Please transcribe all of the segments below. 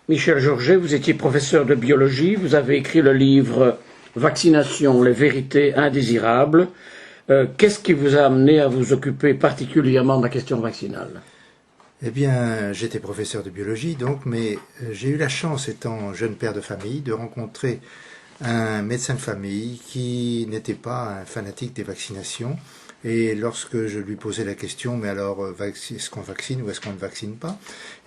Michel Georget, vous étiez professeur de biologie, vous avez écrit le livre Vaccination, les vérités indésirables. Qu'est-ce qui vous a amené à vous occuper particulièrement de la question vaccinale? Eh bien, j'étais professeur de biologie, donc, mais j'ai eu la chance, étant jeune père de famille, de rencontrer un médecin de famille qui n'était pas un fanatique des vaccinations. Et lorsque je lui posais la question, mais alors, est-ce qu'on vaccine ou est-ce qu'on ne vaccine pas?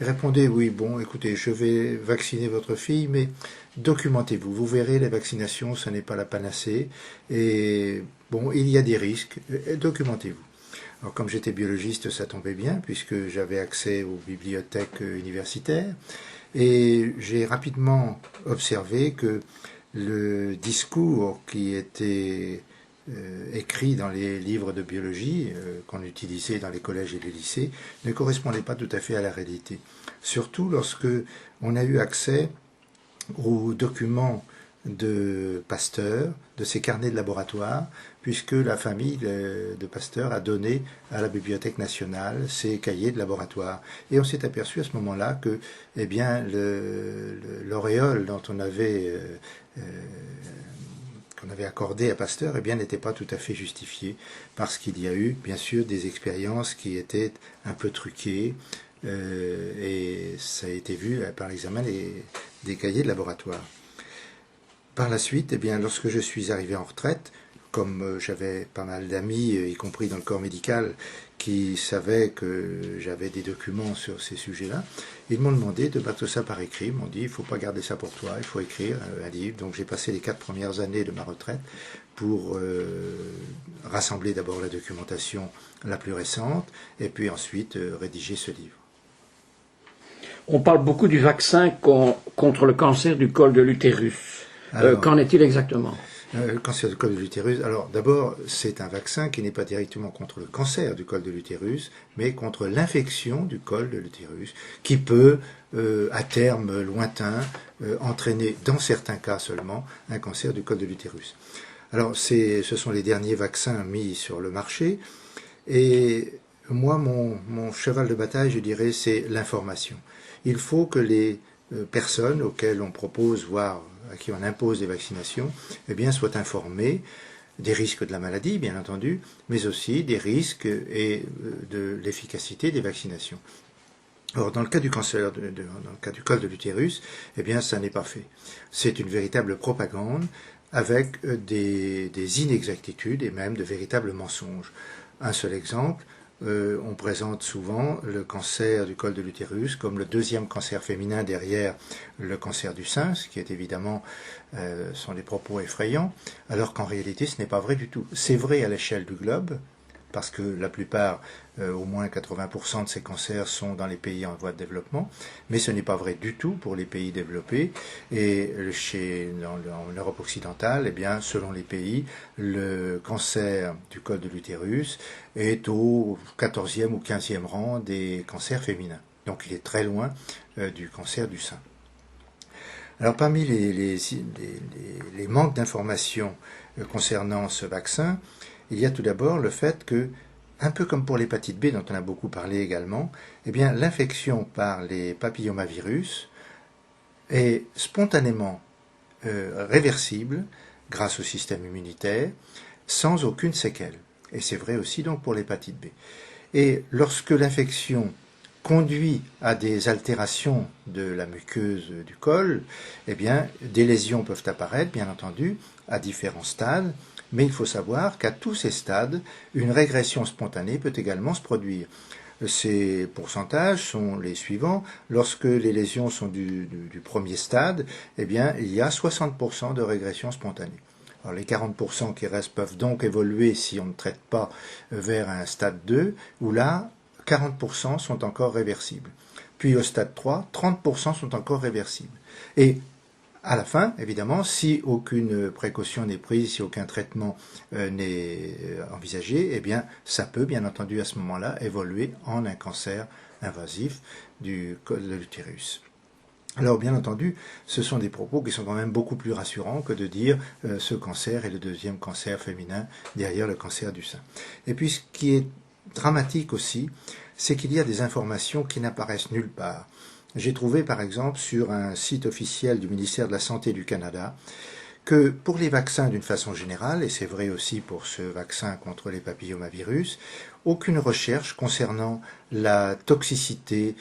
Il répondait, oui, bon, écoutez, je vais vacciner votre fille, mais documentez-vous. Vous verrez, les vaccinations, ce n'est pas la panacée. Et bon, il y a des risques. Documentez-vous. Alors, comme j'étais biologiste, ça tombait bien, puisque j'avais accès aux bibliothèques universitaires. Et j'ai rapidement observé que le discours qui était écrit dans les livres de biologie qu'on utilisait dans les collèges et les lycées ne correspondait pas tout à fait à la réalité. Surtout lorsque on a eu accès aux documents de Pasteur, de ses carnets de laboratoire, puisque la famille de Pasteur a donné à la Bibliothèque nationale ses cahiers de laboratoire. Et on s'est aperçu à ce moment-là que, eh bien, l'auréole dont on avait qu'on avait accordé à Pasteur, eh bien, n'était pas tout à fait justifié, parce qu'il y a eu, bien sûr, des expériences qui étaient un peu truquées, et ça a été vu par l'examen des cahiers de laboratoire. Par la suite, eh bien, lorsque je suis arrivé en retraite, comme j'avais pas mal d'amis, y compris dans le corps médical, qui savaient que j'avais des documents sur ces sujets-là, ils m'ont demandé de mettre ça par écrit. Ils m'ont dit, il ne faut pas garder ça pour toi, il faut écrire un livre. Donc j'ai passé les 4 premières années de ma retraite pour rassembler d'abord la documentation la plus récente, et puis ensuite rédiger ce livre. On parle beaucoup du vaccin contre le cancer du col de l'utérus. Qu'en est-il exactement? Le cancer du col de l'utérus, alors d'abord, c'est un vaccin qui n'est pas directement contre le cancer du col de l'utérus, mais contre l'infection du col de l'utérus, qui peut, à terme lointain, entraîner, dans certains cas seulement, un cancer du col de l'utérus. Alors, ce sont les derniers vaccins mis sur le marché, et moi, mon cheval de bataille, je dirais, c'est l'information. Il faut que les personnes auxquelles on propose, voire à qui on impose des vaccinations, eh bien, soient informées des risques de la maladie, bien entendu, mais aussi des risques et de l'efficacité des vaccinations. Or, dans le cas du cancer, dans le cas du col de l'utérus, eh bien, ça n'est pas fait. C'est une véritable propagande avec des inexactitudes et même de véritables mensonges. Un seul exemple, on présente souvent le cancer du col de l'utérus comme le deuxième cancer féminin derrière le cancer du sein, ce qui est évidemment sont des propos effrayants, alors qu'en réalité ce n'est pas vrai du tout. C'est vrai à l'échelle du globe, parce que la plupart, au moins 80% de ces cancers sont dans les pays en voie de développement, mais ce n'est pas vrai du tout pour les pays développés. Et en Europe occidentale, eh bien, selon les pays, le cancer du col de l'utérus est au 14e ou 15e rang des cancers féminins. Donc il est très loin du cancer du sein. Alors parmi les manques d'informations concernant ce vaccin, il y a tout d'abord le fait que, un peu comme pour l'hépatite B dont on a beaucoup parlé également, eh bien l'infection par les papillomavirus est spontanément réversible grâce au système immunitaire, sans aucune séquelle. Et c'est vrai aussi donc pour l'hépatite B. Et lorsque l'infection conduit à des altérations de la muqueuse du col, eh bien, des lésions peuvent apparaître, bien entendu, à différents stades, mais il faut savoir qu'à tous ces stades, une régression spontanée peut également se produire. Ces pourcentages sont les suivants. Lorsque les lésions sont du premier stade, eh bien, il y a 60% de régression spontanée. Alors, les 40% qui restent peuvent donc évoluer si on ne traite pas vers un stade 2, où là, 40% sont encore réversibles. Puis au stade 3, 30% sont encore réversibles. Et à la fin, évidemment, si aucune précaution n'est prise, si aucun traitement n'est envisagé, eh bien, ça peut, bien entendu, à ce moment-là, évoluer en un cancer invasif du col de l'utérus. Alors, bien entendu, ce sont des propos qui sont quand même beaucoup plus rassurants que de dire ce cancer est le deuxième cancer féminin derrière le cancer du sein. Et puis, ce qui est dramatique aussi, c'est qu'il y a des informations qui n'apparaissent nulle part. j'ai trouvé par exemple sur un site officiel du ministère de la Santé du Canada que pour les vaccins d'une façon générale, et c'est vrai aussi pour ce vaccin contre les papillomavirus, aucune recherche concernant la toxicité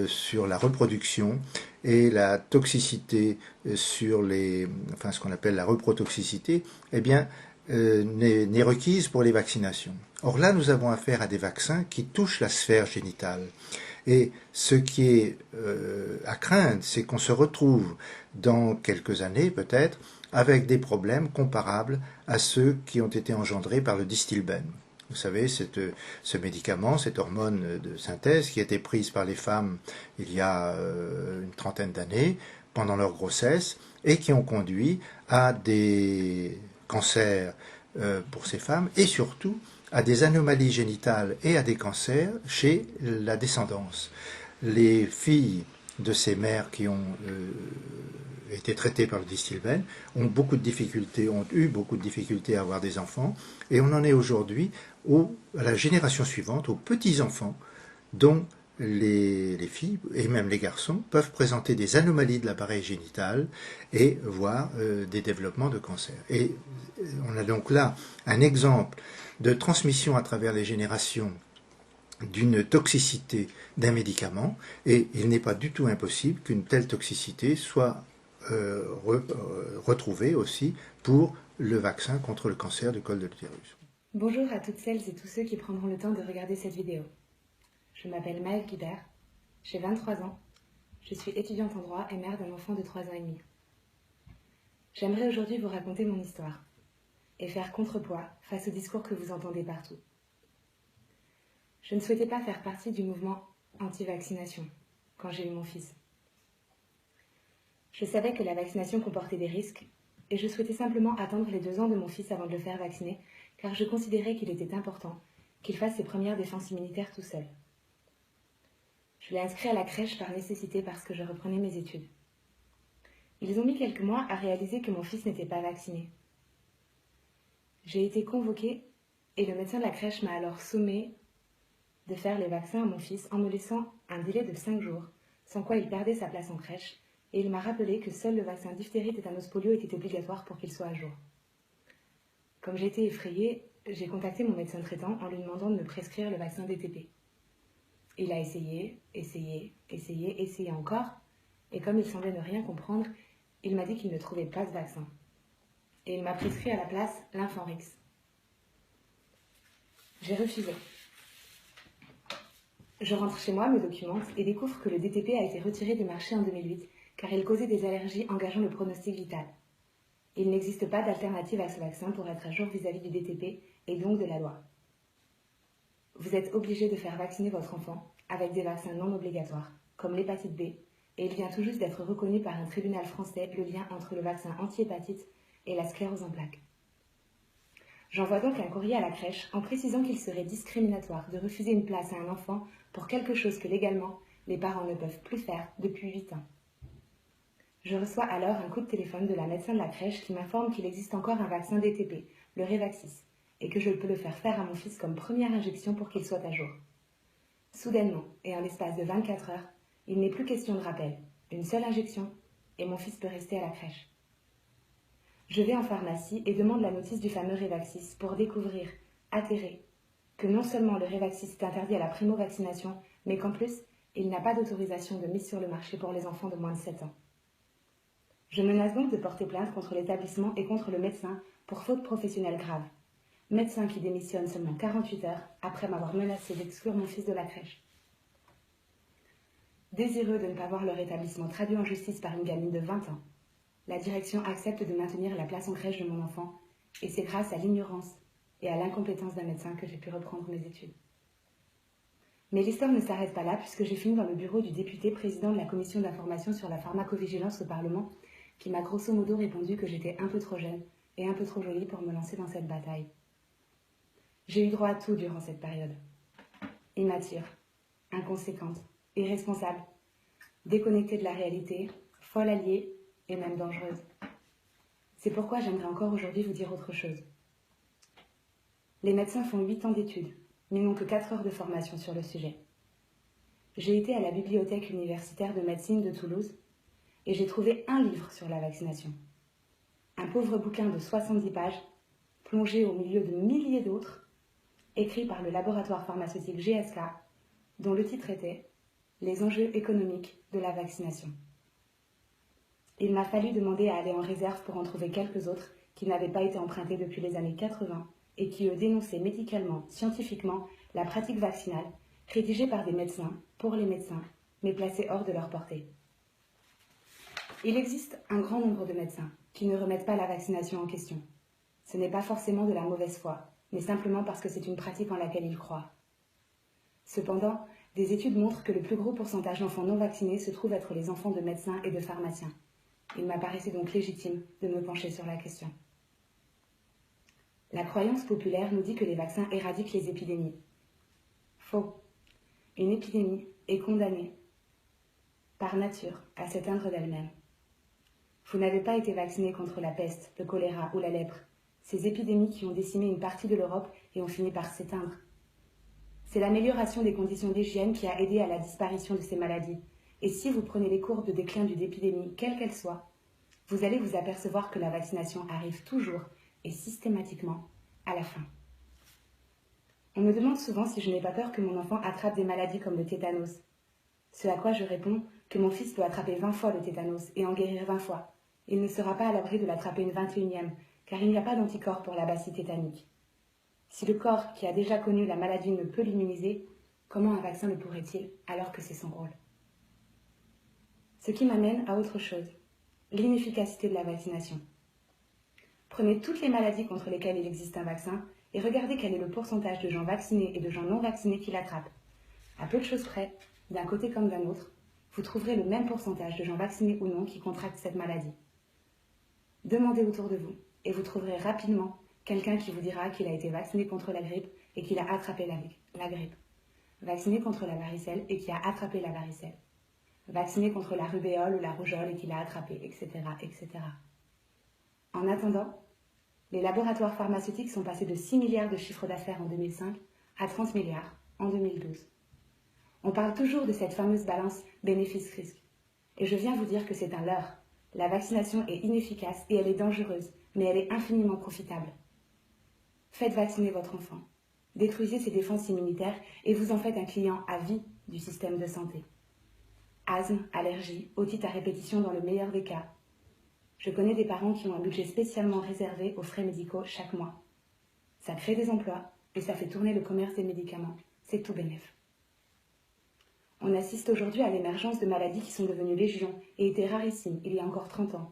sur la reproduction et la toxicité sur ce qu'on appelle la reprotoxicité, eh bien, n'est requise pour les vaccinations. Or là, nous avons affaire à des vaccins qui touchent la sphère génitale. Et ce qui est à craindre, c'est qu'on se retrouve dans quelques années peut-être avec des problèmes comparables à ceux qui ont été engendrés par le Distilbène. Vous savez, ce médicament, cette hormone de synthèse qui a été prise par les femmes il y a une trentaine d'années pendant leur grossesse et qui ont conduit à des cancers pour ces femmes et surtout à des anomalies génitales et à des cancers chez la descendance. Les filles de ces mères qui ont été traitées par le Distilbène ont eu beaucoup de difficultés à avoir des enfants, et on en est aujourd'hui à la génération suivante, aux petits-enfants, dont les filles et même les garçons peuvent présenter des anomalies de l'appareil génital et voir des développements de cancer. Et on a donc là un exemple de transmission à travers les générations d'une toxicité d'un médicament, et il n'est pas du tout impossible qu'une telle toxicité soit retrouvée aussi pour le vaccin contre le cancer du col de l'utérus. Bonjour à toutes celles et tous ceux qui prendront le temps de regarder cette vidéo. Je m'appelle Maëlle Guibert, j'ai 23 ans, je suis étudiante en droit et mère d'un enfant de 3 ans et demi. J'aimerais aujourd'hui vous raconter mon histoire et faire contrepoids face aux discours que vous entendez partout. Je ne souhaitais pas faire partie du mouvement anti-vaccination quand j'ai eu mon fils. Je savais que la vaccination comportait des risques et je souhaitais simplement attendre les 2 ans de mon fils avant de le faire vacciner, car je considérais qu'il était important qu'il fasse ses premières défenses immunitaires tout seul. Je l'ai inscrit à la crèche par nécessité parce que je reprenais mes études. Ils ont mis quelques mois à réaliser que mon fils n'était pas vacciné. J'ai été convoquée et le médecin de la crèche m'a alors sommé de faire les vaccins à mon fils en me laissant un délai de 5 jours, sans quoi il perdait sa place en crèche, et il m'a rappelé que seul le vaccin diphtérie, tétanos, polio était obligatoire pour qu'il soit à jour. Comme j'étais effrayée, j'ai contacté mon médecin traitant en lui demandant de me prescrire le vaccin DTP. Il a essayé encore, et comme il semblait ne rien comprendre, il m'a dit qu'il ne trouvait pas ce vaccin. Et il m'a prescrit à la place l'Infanrix. J'ai refusé. Je rentre chez moi, me documente et découvre que le DTP a été retiré du marché en 2008 car il causait des allergies engageant le pronostic vital. Il n'existe pas d'alternative à ce vaccin pour être à jour vis-à-vis du DTP et donc de la loi. Vous êtes obligé de faire vacciner votre enfant avec des vaccins non obligatoires, comme l'hépatite B, et il vient tout juste d'être reconnu par un tribunal français le lien entre le vaccin anti-hépatite et la sclérose en plaques. J'envoie donc un courrier à la crèche en précisant qu'il serait discriminatoire de refuser une place à un enfant pour quelque chose que légalement, les parents ne peuvent plus faire depuis 8 ans. Je reçois alors un coup de téléphone de la médecin de la crèche qui m'informe qu'il existe encore un vaccin DTP, le Revaxis, et que je peux le faire à mon fils comme première injection pour qu'il soit à jour. Soudainement, et en l'espace de 24 heures, il n'est plus question de rappel, une seule injection, et mon fils peut rester à la crèche. Je vais en pharmacie et demande la notice du fameux Revaxis pour découvrir, atterré, que non seulement le Revaxis est interdit à la primo-vaccination, mais qu'en plus, il n'a pas d'autorisation de mise sur le marché pour les enfants de moins de 7 ans. Je menace donc de porter plainte contre l'établissement et contre le médecin pour faute professionnelle grave. Médecin qui démissionne seulement 48 heures après m'avoir menacé d'exclure mon fils de la crèche. Désireux de ne pas voir leur établissement traduit en justice par une gamine de 20 ans, la direction accepte de maintenir la place en crèche de mon enfant, et c'est grâce à l'ignorance et à l'incompétence d'un médecin que j'ai pu reprendre mes études. Mais l'histoire ne s'arrête pas là, puisque j'ai fini dans le bureau du député président de la commission d'information sur la pharmacovigilance au Parlement, qui m'a grosso modo répondu que j'étais un peu trop jeune et un peu trop jolie pour me lancer dans cette bataille. J'ai eu droit à tout durant cette période. Immature, inconséquente, irresponsable, déconnectée de la réalité, folle alliée et même dangereuse. C'est pourquoi j'aimerais encore aujourd'hui vous dire autre chose. Les médecins font 8 ans d'études, mais n'ont que 4 heures de formation sur le sujet. j'ai été à la bibliothèque universitaire de médecine de Toulouse et j'ai trouvé un livre sur la vaccination. Un pauvre bouquin de 70 pages, plongé au milieu de milliers d'autres, écrit par le laboratoire pharmaceutique GSK, dont le titre était « Les enjeux économiques de la vaccination ». Il m'a fallu demander à aller en réserve pour en trouver quelques autres qui n'avaient pas été empruntés depuis les années 80 et qui, eux, dénonçaient médicalement, scientifiquement, la pratique vaccinale, rédigée par des médecins, pour les médecins, mais placée hors de leur portée. Il existe un grand nombre de médecins qui ne remettent pas la vaccination en question. Ce n'est pas forcément de la mauvaise foi, mais simplement parce que c'est une pratique en laquelle ils croient. Cependant, des études montrent que le plus gros pourcentage d'enfants non vaccinés se trouve être les enfants de médecins et de pharmaciens. Il m'apparaissait donc légitime de me pencher sur la question. La croyance populaire nous dit que les vaccins éradiquent les épidémies. Faux. Une épidémie est condamnée, par nature, à s'éteindre d'elle-même. Vous n'avez pas été vacciné contre la peste, le choléra ou la lèpre, ces épidémies qui ont décimé une partie de l'Europe et ont fini par s'éteindre. C'est l'amélioration des conditions d'hygiène qui a aidé à la disparition de ces maladies. Et si vous prenez les courbes de déclin d'une épidémie, quelle qu'elle soit, vous allez vous apercevoir que la vaccination arrive toujours et systématiquement à la fin. On me demande souvent si je n'ai pas peur que mon enfant attrape des maladies comme le tétanos. Ce à quoi je réponds que mon fils peut attraper 20 fois le tétanos et en guérir 20 fois. Il ne sera pas à l'abri de l'attraper une 21e, car il n'y a pas d'anticorps pour la bacille tétanique. Si le corps qui a déjà connu la maladie ne peut l'immuniser, comment un vaccin le pourrait-il alors que c'est son rôle? Ce qui m'amène à autre chose, l'inefficacité de la vaccination. Prenez toutes les maladies contre lesquelles il existe un vaccin et regardez quel est le pourcentage de gens vaccinés et de gens non vaccinés qui l'attrapent. À peu de choses près, d'un côté comme d'un autre, vous trouverez le même pourcentage de gens vaccinés ou non qui contractent cette maladie. Demandez autour de vous et vous trouverez rapidement quelqu'un qui vous dira qu'il a été vacciné contre la grippe et qu'il a attrapé la grippe. Vacciné contre la varicelle et qui a attrapé la varicelle. Vacciné contre la rubéole ou la rougeole et qu'il a attrapé, etc., etc. En attendant, les laboratoires pharmaceutiques sont passés de 6 milliards de chiffre d'affaires en 2005 à 30 milliards en 2012. On parle toujours de cette fameuse balance bénéfice-risque. Et je viens vous dire que c'est un leurre. La vaccination est inefficace et elle est dangereuse, mais elle est infiniment profitable. Faites vacciner votre enfant. Détruisez ses défenses immunitaires et vous en faites un client à vie du système de santé. Asthme, allergie, otite à répétition dans le meilleur des cas. Je connais des parents qui ont un budget spécialement réservé aux frais médicaux chaque mois. Ça crée des emplois et ça fait tourner le commerce des médicaments. C'est tout bénef. On assiste aujourd'hui à l'émergence de maladies qui sont devenues légion et étaient rarissimes il y a encore 30 ans.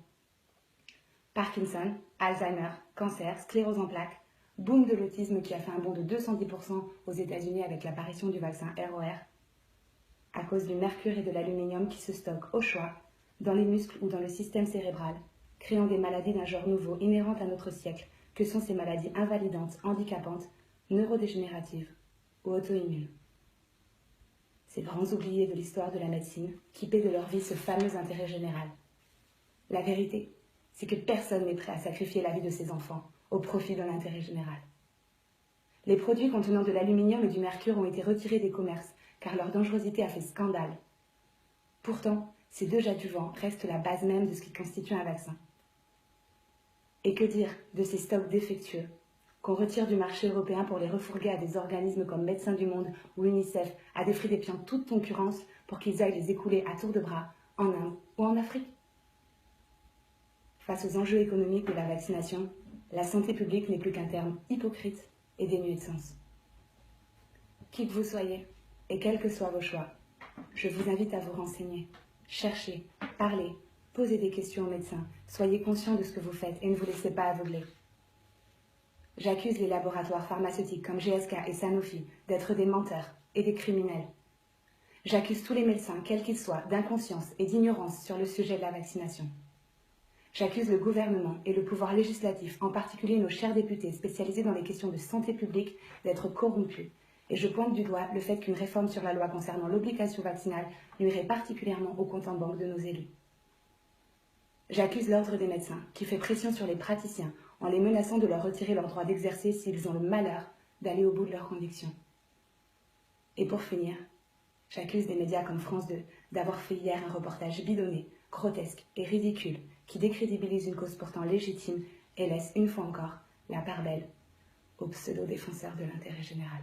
Parkinson, Alzheimer, cancer, sclérose en plaques, boom de l'autisme qui a fait un bond de 210% aux États-Unis avec l'apparition du vaccin ROR, à cause du mercure et de l'aluminium qui se stockent au choix dans les muscles ou dans le système cérébral, créant des maladies d'un genre nouveau inhérentes à notre siècle, que sont ces maladies invalidantes, handicapantes, neurodégénératives ou auto-immunes. Ces grands oubliés de l'histoire de la médecine qui paient de leur vie ce fameux intérêt général. La vérité, c'est que personne n'est prêt à sacrifier la vie de ses enfants au profit de l'intérêt général. Les produits contenant de l'aluminium et du mercure ont été retirés des commerces car leur dangerosité a fait scandale. Pourtant, ces deux adjuvants restent la base même de ce qui constitue un vaccin. Et que dire de ces stocks défectueux qu'on retire du marché européen pour les refourguer à des organismes comme Médecins du Monde ou UNICEF, à des prix défiant toute concurrence pour qu'ils aillent les écouler à tour de bras en Inde ou en Afrique? Face aux enjeux économiques de la vaccination, la santé publique n'est plus qu'un terme hypocrite et dénué de sens. Qui que vous soyez, et quels que soient vos choix, je vous invite à vous renseigner, chercher, parler, poser des questions aux médecins, soyez conscients de ce que vous faites et ne vous laissez pas aveugler. J'accuse les laboratoires pharmaceutiques comme GSK et Sanofi d'être des menteurs et des criminels. J'accuse tous les médecins, quels qu'ils soient, d'inconscience et d'ignorance sur le sujet de la vaccination. J'accuse le gouvernement et le pouvoir législatif, en particulier nos chers députés spécialisés dans les questions de santé publique, d'être corrompus. Et je pointe du doigt le fait qu'une réforme sur la loi concernant l'obligation vaccinale nuirait particulièrement au compte en banque de nos élus. J'accuse l'ordre des médecins, qui fait pression sur les praticiens en les menaçant de leur retirer leur droit d'exercer s'ils ont le malheur d'aller au bout de leurs convictions. Et pour finir, J'accuse des médias comme France 2 d'avoir fait hier un reportage bidonné, grotesque et ridicule qui décrédibilise une cause pourtant légitime et laisse une fois encore la part belle aux pseudo-défenseurs de l'intérêt général.